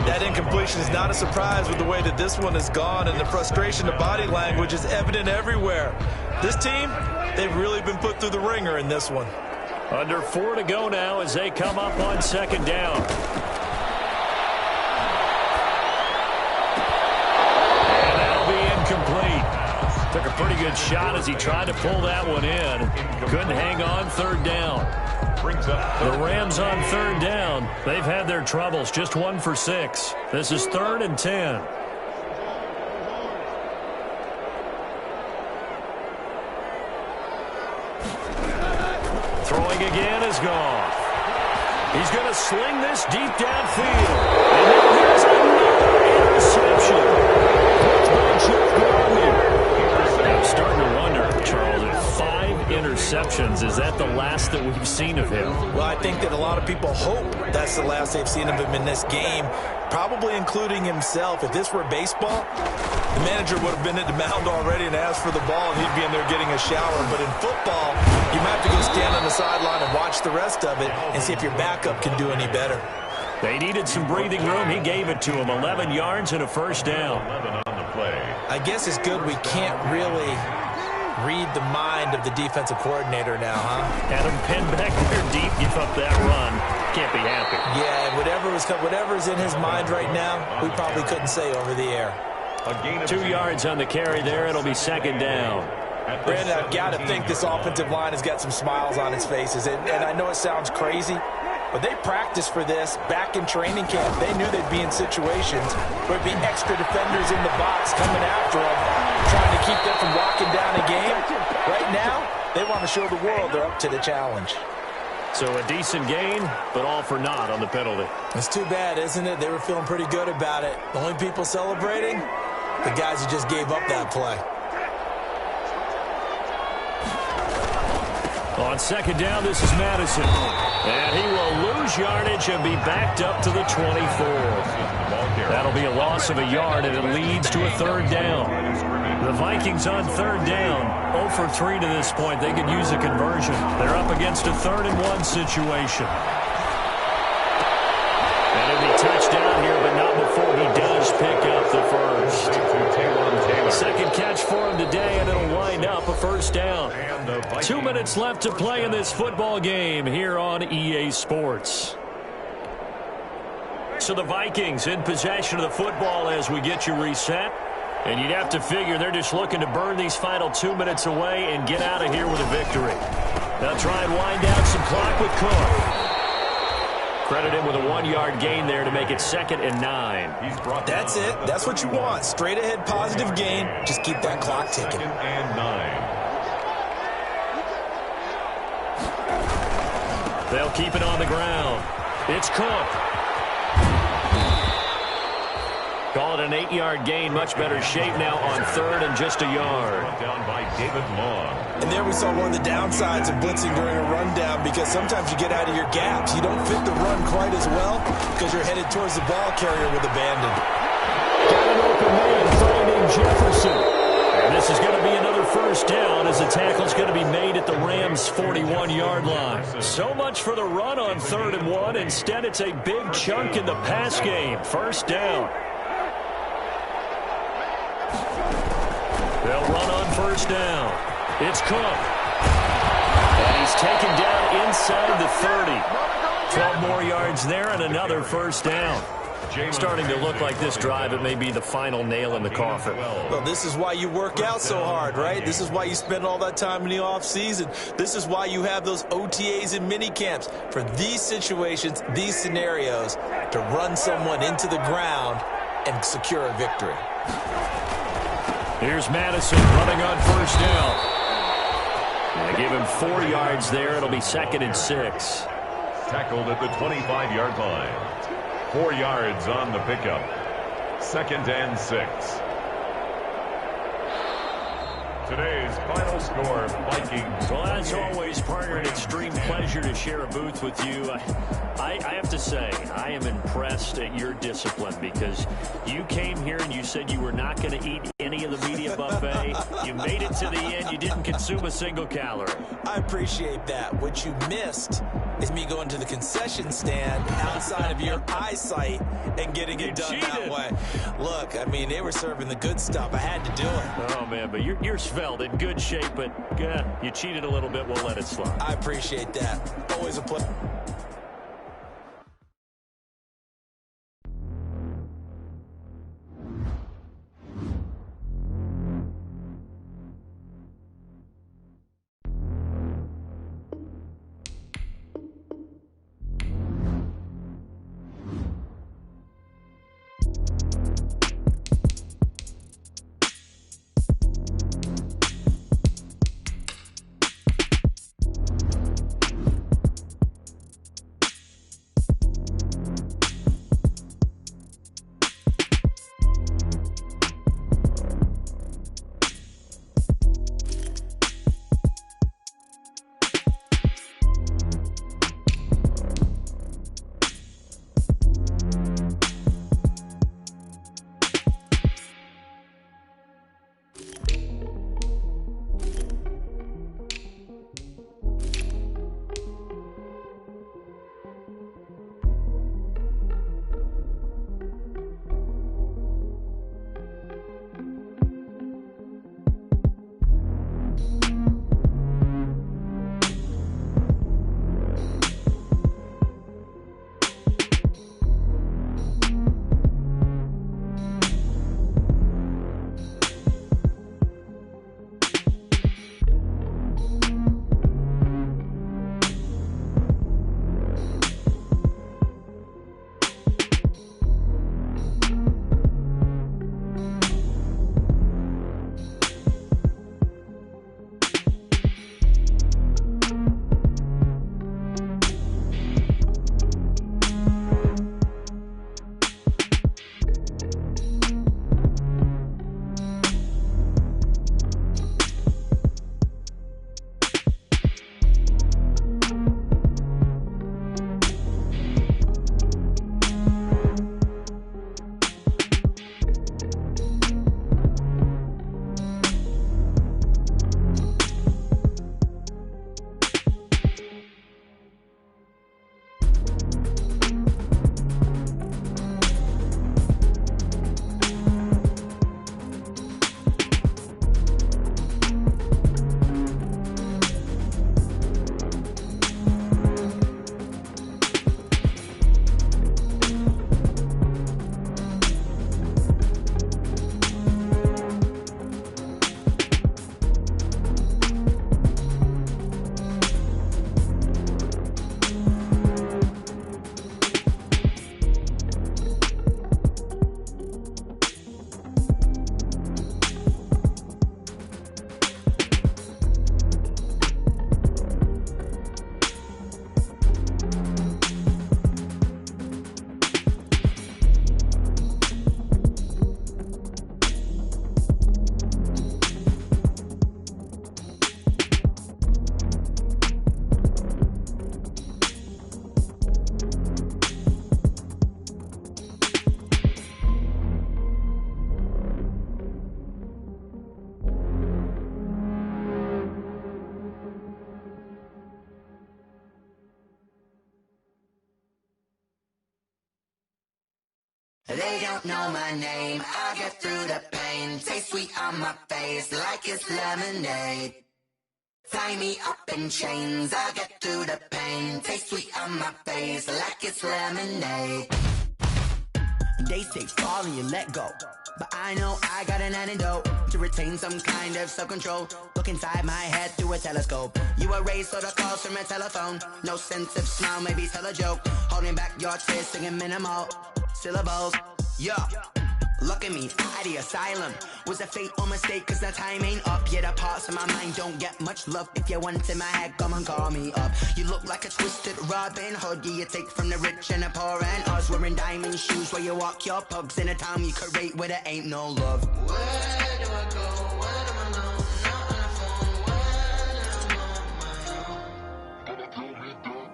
That incompletion is not a surprise with the way that this one has gone, and the frustration of body language is evident everywhere. This team, they've really been put through the ringer in this one. Under 4 to go now as they come up on second down. And that'll be incomplete. Took a pretty good shot as he tried to pull that one in. Couldn't hang on third down. The Rams on third down. They've had their troubles. Just 1 for 6. This is 3rd and 10. Throwing again is gone. He's going to sling this deep downfield. And now here's another interception. I'm starting to wonder, Charles, if 5 interceptions, is that the last that we've seen of him? Well, I think that a lot of people hope that's the last they've seen of him in this game, probably including himself. If this were baseball, the manager would have been at the mound already and asked for the ball, and he'd be in there getting a shower. But in football, you might have to go stand on the sideline and watch the rest of it and see if your backup can do any better. They needed some breathing room. He gave it to him. 11 yards and a first down. 11 on the play. I guess it's good we can't really read the mind of the defensive coordinator now, huh? Had him pinned back there deep, give up that run. Can't be happy. Yeah, whatever's in his mind right now, we probably couldn't say over the air. 2 yards on the carry there. It'll be second down. Brandon, I've got to think this offensive line has got some smiles on its faces. And I know it sounds crazy, but they practiced for this back in training camp. They knew they'd be in situations where it'd be extra defenders in the box coming after them, trying to keep them from locking down a game. Right now, they want to show the world they're up to the challenge. So a decent gain, but all for naught on the penalty. It's too bad, isn't it? They were feeling pretty good about it. The only people celebrating, the guys who just gave up that play. On second down, this is Madison. And he will lose yardage and be backed up to the 24. That'll be a loss of a yard, and it leads to a third down. The Vikings on third down, 0 for 3 to this point. They could use a conversion. They're up against a 3rd and 1 situation. And it'll be touchdown here, but not before he does pick up the first. Second catch for him today, and it'll wind up a first down. 2 minutes left to play in this football game here on EA Sports. So the Vikings in possession of the football as we get you reset. And you'd have to figure they're just looking to burn these final 2 minutes away and get out of here with a victory. They'll try and wind down some clock with Cook. Credit him with a 1-yard gain there to make it 2nd and 9. That's it. That's what you want. Straight ahead positive gain. Just keep that clock ticking. 2nd and 9. They'll keep it on the ground. It's Cook. Call it an 8-yard gain. Much better shape now on 3rd and just a yard. Down by David Long. And there we saw one of the downsides of blitzing during a rundown, because sometimes you get out of your gaps. You don't fit the run quite as well because you're headed towards the ball carrier with abandon. Got an open man finding Jefferson. And this is going to be another first down as the tackle's going to be made at the Rams' 41-yard line. So much for the run on 3rd and 1. Instead, it's a big chunk in the pass game. First down. They'll run on first down. It's Cook. And he's taken down inside the 30. 12 more yards there and another first down. Starting to look like this drive, it may be the final nail in the coffin. Well, this is why you work out so hard, right? This is why you spend all that time in the offseason. This is why you have those OTAs and mini camps for these situations, these scenarios, to run someone into the ground and secure a victory. Here's Madison running on first down. They give him 4 yards there. It'll be 2nd and 6. Tackled at the 25-yard line. 4 yards on the pickup. 2nd and 6. Today's final score, Vikings. Well, as always, partner, an extreme pleasure to share a booth with you. I have to say, I am impressed at your discipline because you came here and you said you were not going to eat any of the media buffet. You made it to the end. You didn't consume a single calorie. I appreciate that. What you missed is me going to the concession stand outside of your eyesight and getting it done that way. Look, I mean, they were serving the good stuff. I had to do it. Oh, man, but you're svelte, in good shape, but you cheated a little bit. We'll let it slide. I appreciate that. Always a pleasure. They don't know my name, I get through the pain. Taste sweet on my face like it's lemonade. Tie me up in chains, I get through the pain. Taste sweet on my face like it's lemonade. They say fall and you let go, but I know I got an antidote to retain some kind of self-control. Look inside my head through a telescope. You erase all the calls from a telephone. No sense of smile, maybe tell a joke. Holding back your tears, singing minimal syllables. Yeah. Look at me, out the asylum. Was a fate or mistake, cause the time ain't up. Yet the parts of my mind don't get much love. If you want in my head, come and call me up. You look like a twisted Robin Hood. You take from the rich and the poor and us. Wearing diamond shoes where you walk your pugs. In a town you create where there ain't no love. Where do I go? Where am I alone? Not on the phone when I'm on my own.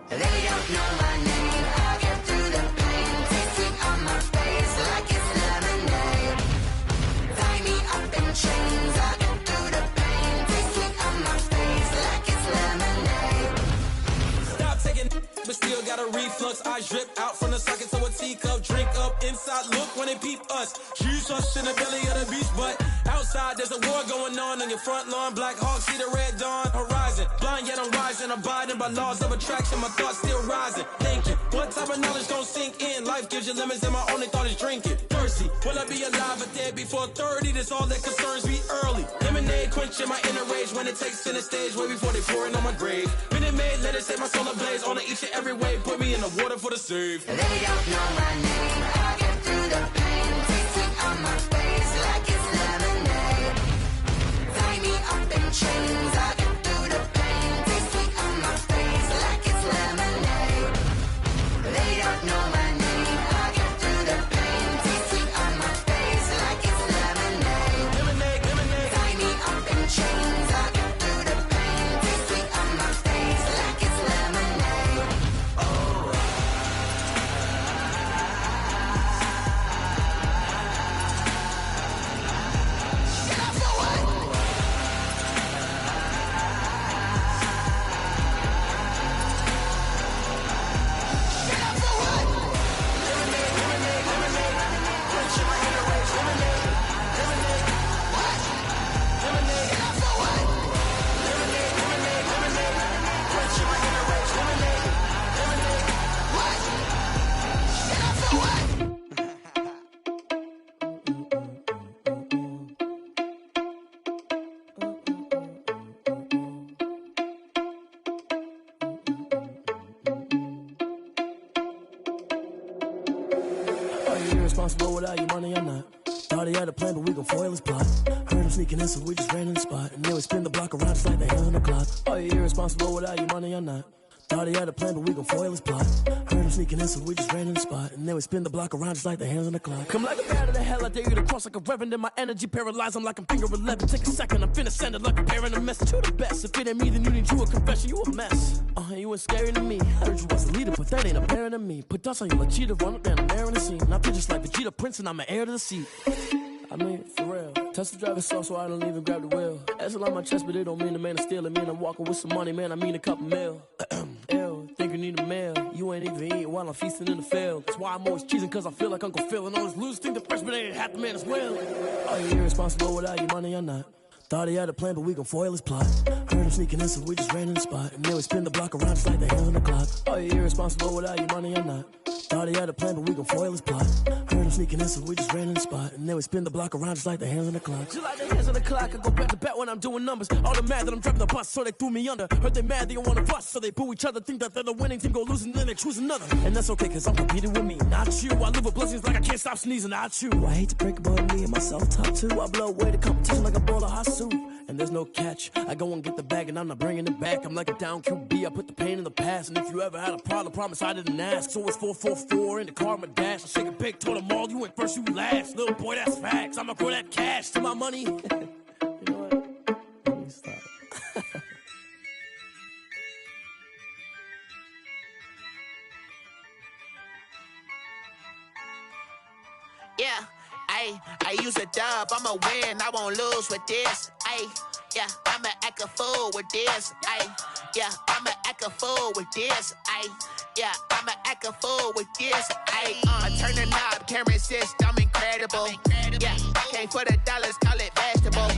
They don't know my name. I get through the pain. Taste sweet on my face like it's lemonade. Tie me up in chains. I get through the pain. Taste sweet on my face like it's lemonade. Stop taking, but still got a reflux. Eyes drip out from the socket to a teacup. Drink up inside, look when they peep us. Jesus in the belly of the beast, but outside there's a war going on your front lawn. Black Hawk, see the red dawn horizon. Blind yet I'm rising, abiding by laws of attraction. My thoughts still rising, thinking what type of knowledge gon' sink in? Life gives you limits and my only thought is drinking. Thirsty, will I be alive or dead before 30? That's all that concerns me early. Lemonade quenching my inner rage when it takes center stage way before they pour it on my grave. Minute Maid, let it set my soul ablaze on each and every way. Put me in the water for the save. They don't know my name. I get through the pain. Taste sweet on my face like it's lemonade. Tie me up in chains. I get through the pain. Taste sweet on my face like it's lemonade. They don't know my name. I get through the pain. Taste sweet on my face like it's lemonade. Lemonade, lemonade. Tie me up in chains. I get through the pain. Taste sweet on my face like it's lemonade. Oh. Get up for what? Get up for what? Lemonade, lemonade, lemonade. Quenching my inner rage. Lemonade, lemonade. What? Lemonade, Get up for what? lemonade, lemonade, lemonade. Quenching my inner rage. Lemonade, lemonade. What? Get up for what? Are you irresponsible without your money or not? Thought he had a plan, but we gon' foil his plot. Heard him sneaking in, so we just ran in the spot. And then we spin the block around just like the hands on the clock. Are you irresponsible without your money or not? Thought he had a plan, but we gon' foil his plot. Heard him sneaking in, so we just ran in the spot. And then we spin the block around just like the hands on the clock. Come like a bat of the hell, I dare you to cross like a reverend. And my energy paralyzed, I'm like I'm finger 11. Take a second, I'm finna send it like a bear in a mess. You the best, if it ain't me, then you need you a confession. You a mess, you ain't scary to me. Heard you was a leader, but that ain't apparent to me. Put dust on you like cheetah, run up down the air in the scene. I feel just like Vegeta Prince and I'm an heir to the seat. I mean, for real. Touch the driver's soft so I don't even grab the wheel. That's on my chest, but it don't mean the man is stealing. Mean I'm walking with some money, man, I mean a couple mil. Ew, think you need a meal. You ain't even eating while I'm feasting in the field. That's why I'm always cheesing, cause I feel like Uncle Phil. And all this lose think the freshman ain't half the man as well. Are you irresponsible without your money or not? Thought he had a plan, but we gon' foil his plot. Heard him sneaking in, so we just ran in the spot. And then we spin the block around just like the hands on the clock. Are you irresponsible without your money or not? Thought he had a plan, but we gon' foil his plot. Heard him sneaking in, so we just ran in the spot. And then we spin the block around just like the hands on the clock. Just like the hands on the clock, I go back to back when I'm doing numbers. All the mad that I'm driving the bus, so they threw me under. Heard they mad, they don't wanna bust, so they boo each other. Think that they're the winning team, go losing, then they choose another. And that's okay, cause I'm competing with me, not you. I live with blessings like I can't stop sneezing, not you. I hate to break it, but me and myself top two. I blow away the competition like a bowl of hot soup. And there's no catch, I go and get the bag and I'm not bringing it back. I'm like a down QB, I put the pain in the past. And if you ever had a problem, promise I didn't ask. So it's 444 in the car, my dash. I shake a big, told them all, you went first, you last. Little boy, that's facts, I'ma grow that cash to my money. You know what? Let me stop. Yeah, I use a dub, I'ma win, I won't lose with this. Yeah, I'ma act a fool with this. Yeah, I'ma act a fool with this. Yeah, I'ma act a fool with this. I turn the knob, can't resist, I'm incredible. Yeah, came for the dollars, call it vegetable.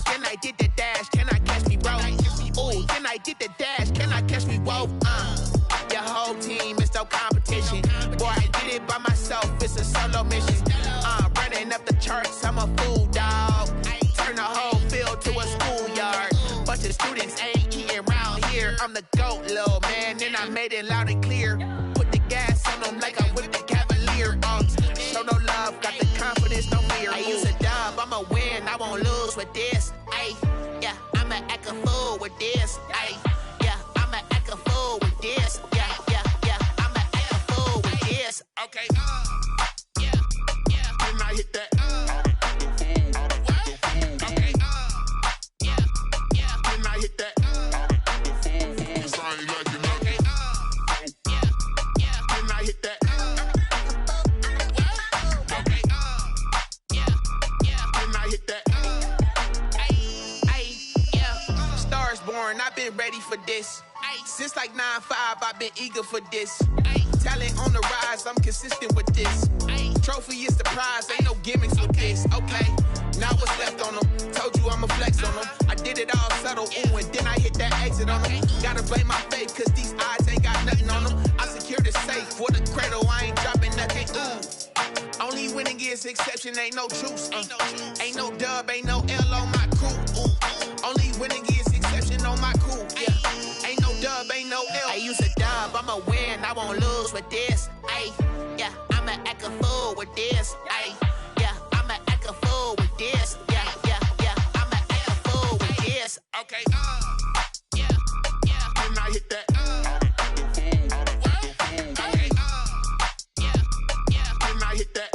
Then I did the dash, can I catch me, bro? Ooh, then I did the dash, can I catch me, whoa? Your whole team is no competition. Boy, I did it by myself, it's a solo stellar mission. Running up the charts, I'm a fool, dog. Turn the whole field to a schoolyard. Bunch of students ain't eating round here. I'm the GOAT, little man, and I made it loud and clear. Put the gas on them like I'm with the Cavalier. Show no love, got the confidence, no fear. I use a dub, I'ma win, I won't lose with this. Ay, yeah, I'ma act a fool with this. Ay, yeah, I'ma act a fool with this. Yeah, yeah, yeah, I'ma act a fool with this. Okay, yeah, yeah, then I hit that. Okay, yeah, yeah, then I hit that. I've been ready for this. Since like 9-5, I've been eager for this. Talent on the rise, I'm consistent with this. Trophy is the prize, ain't no gimmicks with this. Okay, now what's left on them? Told you I'ma flex on them. I did it all subtle, ooh, and then I hit that exit on them. Gotta blame my faith, cause these eyes ain't got nothing on them. I secured the safe for the cradle, I ain't dropping nothing, ooh. Only winning is exception, ain't no truce. Ain't no dub, ain't no L on my crew. Ooh. Only winning is exception on my crew. Yeah. Ain't no dub, ain't no L. I use a dub, I'ma win, I won't lose with this. Ay, yeah, I'ma act a fool with this. Ay, yeah, I'ma act a fool with this. Yeah, yeah, yeah, I'ma act a fool with this. Okay, yeah, yeah, then I hit that. Okay, yeah, yeah, then I hit that.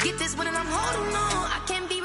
Get this one and I'm holding on. I can't be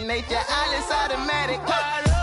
second nature. All is automatic. Caught up.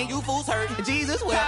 You fools hurt. Jesus will.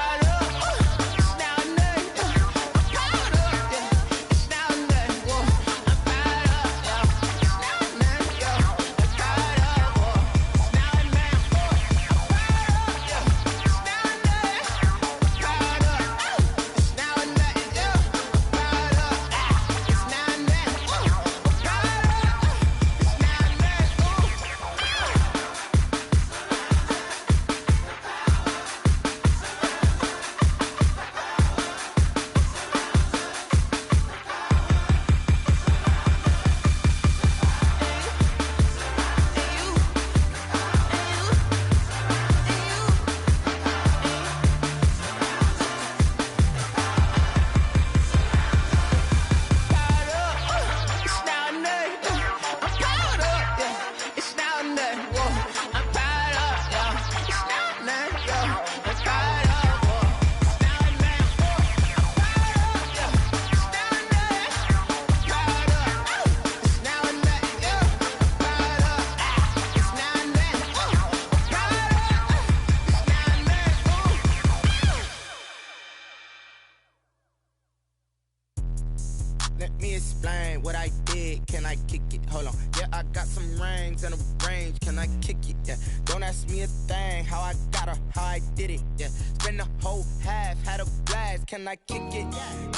Let me explain what I did. Can I kick it? Hold on. Yeah, I got some rings and a range. Can I kick it? Yeah. Don't ask me a thing. How I got her, how I did it. Yeah. Spend the whole half, had a blast. Can I kick it?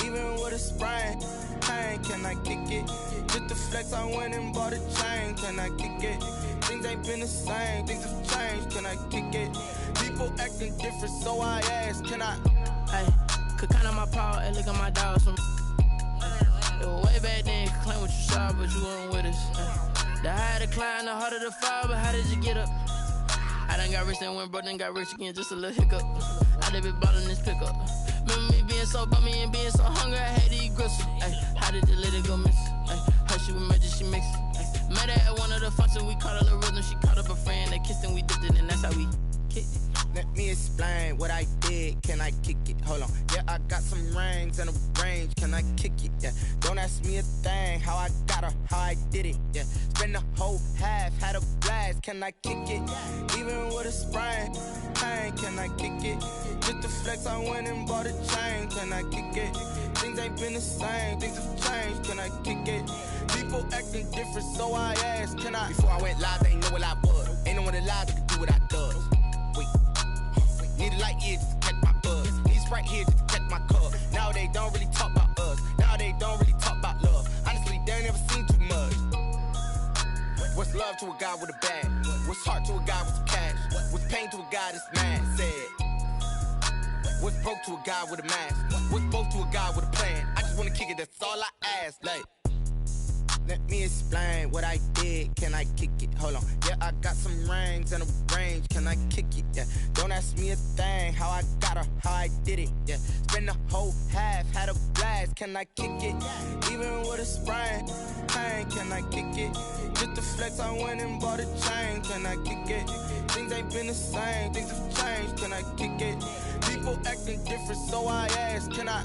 Even with a sprain, pain. Can I kick it? Just the flex, I went and bought a chain. Can I kick it? Things ain't been the same. Things have changed. Can I kick it? People acting different, so I ask. Can I? Hey, could count on my power and look at my dogs from. Way back then, claim what you saw, but you weren't with us. The higher the climb, the harder the fall, but how did you get up? I done got rich and went broke, then got rich again, just a little hiccup. I done been bought in this pickup. Remember me being so bummy and being so hungry, I had to eat gristle. How did the lady go miss? Her she was magic, she mixed. Met her at one of the functions, we caught a little rhythm. She caught up a friend, they kissed and we dipped it, and that's how we kicked it. Let me explain what I did. Can I kick it? Hold on. Yeah, I got some rings and a range. Can I kick it? Yeah. Don't ask me a thing. How I got her, how I did it. Yeah. Spend the whole half, had a blast. Can I kick it? Even with a sprain, pain. Can I kick it? Just the flex, I went and bought a chain. Can I kick it? Things ain't been the same. Things have changed. Can I kick it? People acting different, so I asked. Can I? Before I went live, they ain't know what I was. Ain't no one alive that could do what I does. Wait. Need a light here just to catch my buzz. Need Sprite here just to catch my cup. Now they don't really talk about us. Now they don't really talk about love. Honestly, they ain't never seen too much. What's love to a guy with a bag? What's heart to a guy with some cash? What's pain to a guy that's mad? Said. What's broke to a guy with a mask? What's broke to a guy with a plan? I just wanna kick it, that's all I ask. Like, let me explain what I did. Can I kick it? Hold on. Yeah, I got some rings and a range. Can I kick it? Yeah. Don't ask me a thing. How I got her, how I did it. Yeah. Spend the whole half, had a blast. Can I kick it? Even with a sprain, pain. Can I kick it? Just the flex, I went and bought a chain. Can I kick it? Things ain't been the same. Things have changed. Can I kick it? People acting different, so I ask. Can I?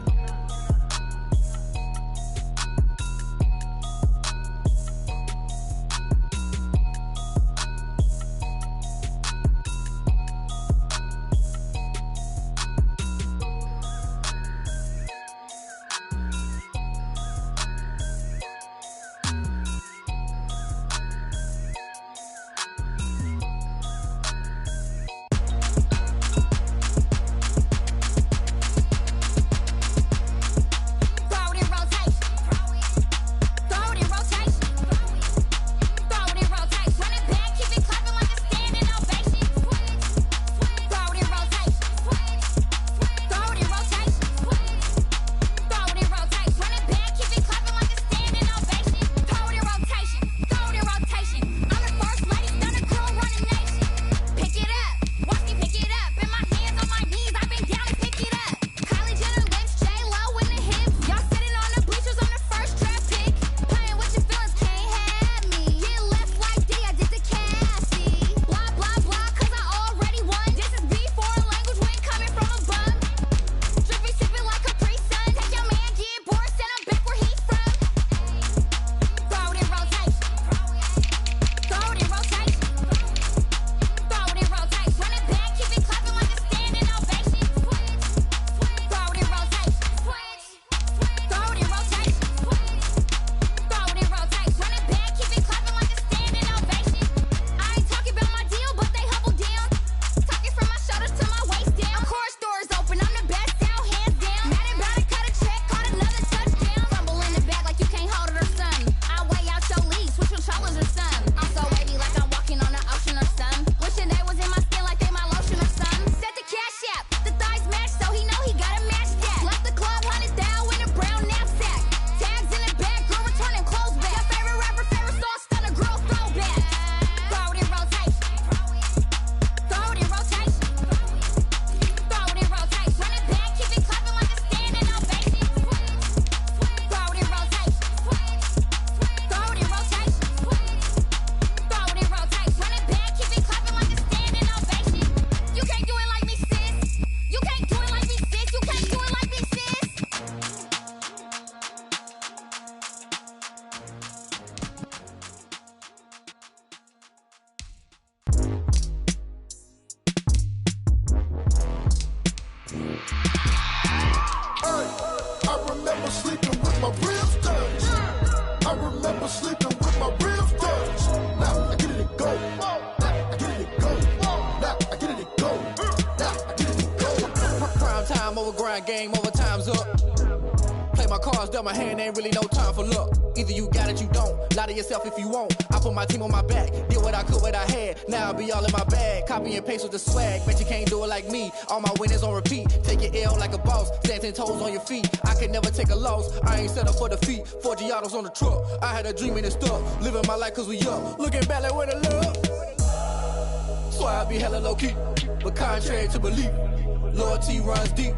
sleeping with my ribs touched. Now I get it and go. Now I get it and go. Now I get it and go. Now I get it and go. Prime time over grind game, overtime's up. Play my cards, dealt my hand, ain't really no time for luck. Either you got it, you don't. Lie to yourself if you won't. I put my team on my back, did what I could, what I had. Now I'll be all in my bag. Copy and paste with the swag. Bet you can't do it like me. All my winners on repeat. Take your L like a boss. Stand 10 toes on your feet. I can never take a loss. I ain't set up for defeat. 4 Giottos on the truck. I had a dream and it's stuck. Living my life cause we up. Looking back like where the love. So I be hella low key. But contrary to belief, loyalty runs deep.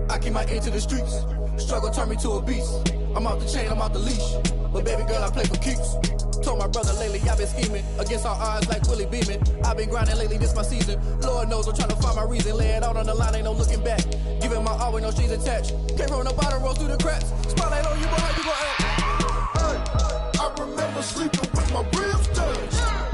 I keep my ear to the streets. Struggle turned me to a beast. I'm off the chain, I'm off the leash. But baby girl, I play for keeps. Told my brother lately, I've been scheming. Against all odds like Willie Beeman. I've been grinding lately, this my season. Lord knows I'm trying to find my reason. Lay it out on the line, ain't no looking back. Giving my all with no strings attached. Came from the bottom, roll through the cracks. Spotlight on you, boy, how you gon' act? Hey, I remember sleeping with my ribs touched.